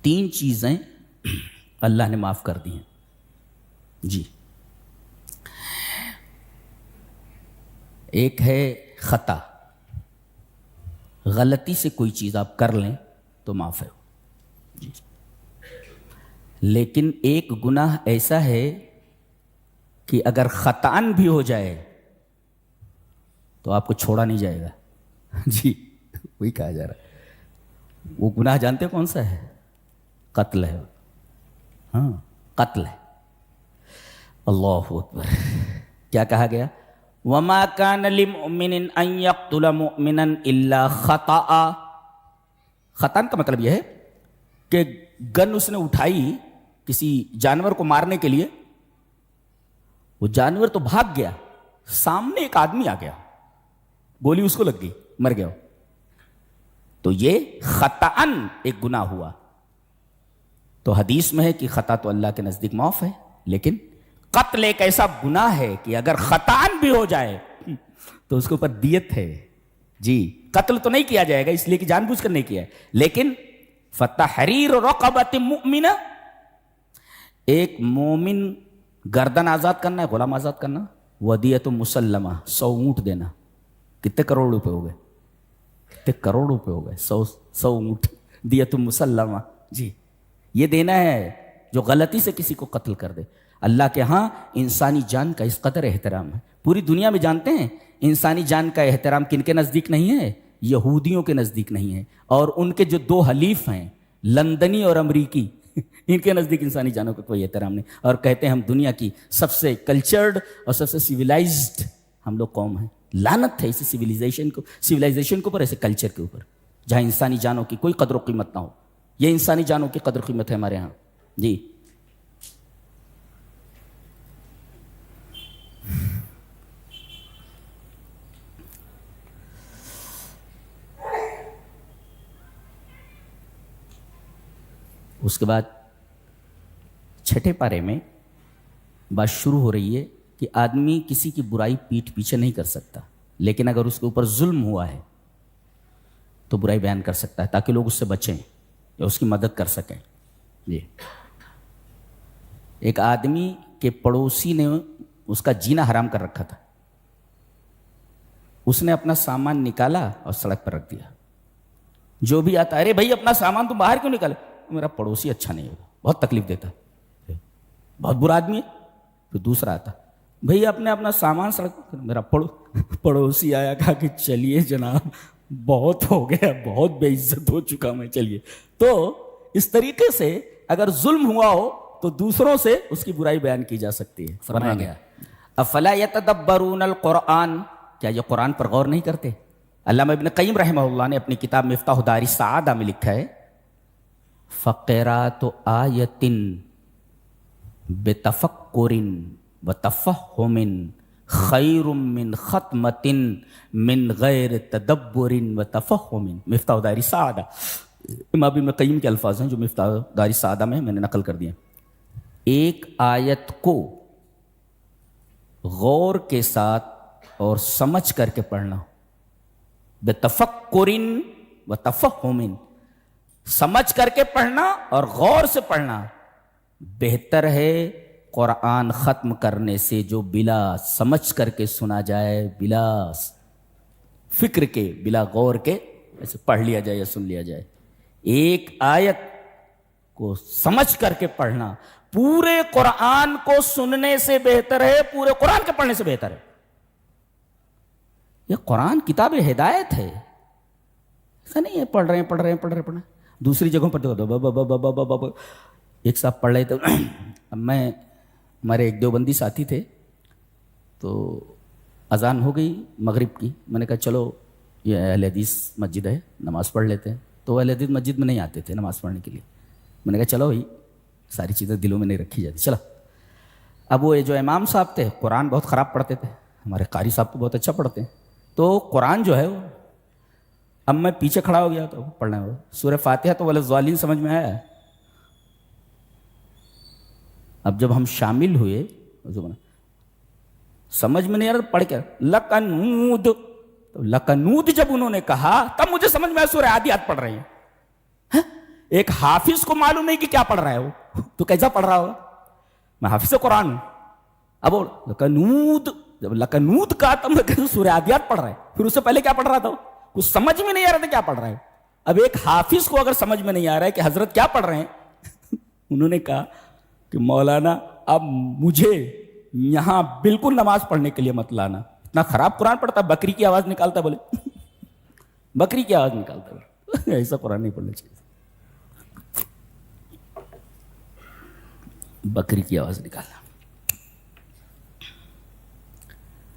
3 چیزیں اللہ نے معاف کر دی ہیں جی. ایک ہے خطا، غلطی سے کوئی چیز آپ کر لیں تو معاف ہے جی. لیکن ایک گناہ ایسا ہے کہ اگر خطأً بھی ہو جائے تو آپ کو چھوڑا نہیں جائے گا جی. وہی کہا جا رہا ہے. وہ گناہ جانتے کون سا ہے؟ قتل ہے. ہاں قتل ہے. اللہ اکبر. کیا کہا گیا؟ وما كان لمؤمن ان يقتل مؤمنا الا خطأ. خطأ کا مطلب یہ ہے کہ گن اس نے اٹھائی کسی جانور کو مارنے کے لیے، وہ جانور تو بھاگ گیا، سامنے ایک آدمی آ گیا، گولی اس کو لگ گئی، مر گیا، تو یہ خطأً ایک گناہ ہوا. تو حدیث میں ہے کہ خطا تو اللہ کے نزدیک معاف ہے، لیکن قتل ایک ایسا گناہ ہے کہ اگر خطأً بھی ہو جائے تو اس کے اوپر دیت ہے جی. قتل تو نہیں کیا جائے گا اس لیے کہ جان بوجھ کر نہیں کیا ہے، لیکن فتحریر رقبۃ مؤمنہ، ایک مومن گردن آزاد کرنا ہے، غلام آزاد کرنا. ودیۃ مسلمہ، 100 اونٹ دینا. کتنے کروڑ روپے ہو گئے؟ کتنے کروڑ روپے ہو گئے؟ 100 اونٹ دیۃ مسلمہ جی. یہ دینا ہے جو غلطی سے کسی کو قتل کر دے. اللہ کے ہاں انسانی جان کا اس قدر احترام ہے. پوری دنیا میں جانتے ہیں انسانی جان کا احترام کن کے نزدیک نہیں ہے؟ یہودیوں کے نزدیک نہیں ہے، اور ان کے جو 2 حلیف ہیں لندنی اور امریکی، ان کے نزدیک انسانی جانوں کا کوئی احترام نہیں. اور کہتے ہیں ہم دنیا کی سب سے کلچرڈ اور سب سے سویلائزڈ ہم لوگ قوم ہیں. لعنت ہے اسی سویلائزیشن کے اوپر، ایسے کلچر کے اوپر جہاں انسانی جانوں کی کوئی قدر و قیمت نہ ہو. یہ انسانی جانوں کی قدر و قیمت ہے ہمارے ہاں جی. اس کے بعد 6 پارے میں بات شروع ہو رہی ہے کہ آدمی کسی کی برائی پیٹھ پیچھے نہیں کر سکتا، لیکن اگر اس کے اوپر ظلم ہوا ہے تو برائی بیان کر سکتا ہے تاکہ لوگ اس سے بچیں یا اس کی مدد کر سکیں جی. ایک آدمی کے پڑوسی نے اس کا جینا حرام کر رکھا تھا، اس نے اپنا سامان نکالا اور سڑک پر رکھ دیا. جو بھی آتا، ارے بھائی اپنا سامان تم باہر کیوں نکالے؟ میرا پڑوسی اچھا نہیں ہوگا، بہت تکلیف دیتا ہے، بہت برا آدمی ہے. پھر دوسرا آتا، بھئی اپنے اپنا سامان سڑک، میرا پڑوسی آیا، کہا کہ چلیے جناب بہت ہو گیا، بہت بے عزت ہو چکا میں، چلیے. تو اس طریقے سے اگر ظلم ہوا ہو تو دوسروں سے اس کی برائی بیان کی جا سکتی ہے. فرمایا گیا افلا یتدبرون القرآن، کیا یہ قرآن پر غور نہیں کرتے؟ علامہ ابن قیم رحمہ اللہ نے اپنی کتاب مفتاح دار السعادہ میں لکھا ہے فقرات آیت بتفکر وتفہم خیر من ختمت من غیر تدبر وتفہم. مفتاح دار السعادہ امام ابن قیم کے الفاظ ہیں جو مفتاح دار السعادہ میں نے نقل کر دیا. ایک آیت کو غور کے ساتھ اور سمجھ کر کے پڑھنا، بتفکر وتفہم، سمجھ کر کے پڑھنا اور غور سے پڑھنا بہتر ہے قرآن ختم کرنے سے جو بلا سمجھ کر کے سنا جائے، بلا فکر کے، بلا غور کے ایسے پڑھ لیا جائے یا سن لیا جائے. ایک آیت کو سمجھ کر کے پڑھنا پورے قرآن کو سننے سے بہتر ہے، پورے قرآن کے پڑھنے سے بہتر ہے. یہ قرآن کتاب ہدایت ہے، ایسا نہیں ہے پڑھ رہے ہیں. دوسری جگہوں پر دیکھو ایک صاحب پڑھ رہے تھے. اب ہمارے ایک دیوبندی ساتھی تھے، تو اذان ہو گئی مغرب کی. میں نے کہا چلو یہ اہل حدیث مسجد ہے، نماز پڑھ لیتے ہیں. تو وہ اہل حدیث مسجد میں نہیں آتے تھے نماز پڑھنے کے لیے. میں نے کہا چلو بھائی ساری چیزیں دلوں میں نہیں رکھی جاتی، چلو. اب وہ جو امام صاحب تھے قرآن بہت خراب پڑھتے تھے، ہمارے قاری صاحب تو بہت اچھا پڑھتے ہیں. تو قرآن جو ہے وہ، اب میں پیچھے کھڑا ہو گیا تو پڑھنا ہوا سورہ فاتحہ تو وَلَضَّالِّينَ سمجھ میں آیا. اب جب ہم شامل ہوئے سمجھ میں نہیں آ رہا، پڑھ کے لَقَنُودُ، لَقَنُودُ جب انہوں نے کہا تب مجھے سمجھ میں آیا سورہ عادیات پڑھ رہے ہیں. ایک حافظ کو معلوم نہیں کہ کیا پڑھ رہا ہے وہ، تو کیسا پڑھ رہا ہوگا؟ میں حافظ قرآن ہوں. اب وہ لکنود، جب لکنود کا تم سورہ عادیات پڑھ رہا ہے، پھر اس سے پہلے کیا پڑھ رہا تھا؟ کچھ سمجھ میں نہیں آ رہا تھا کیا پڑھ رہا ہے. اب ایک حافظ کو اگر سمجھ میں نہیں آ رہا ہے کہ حضرت کیا پڑھ رہے ہیں، انہوں نے کہا کہ مولانا اب مجھے یہاں بالکل نماز پڑھنے کے لیے مت لانا، اتنا خراب قرآن پڑھتا، بکری کی آواز نکالتا، بولے بکری کی آواز نکالتا. ایسا قرآن نہیں پڑھنا چاہیے، بکری کی آواز نکالا.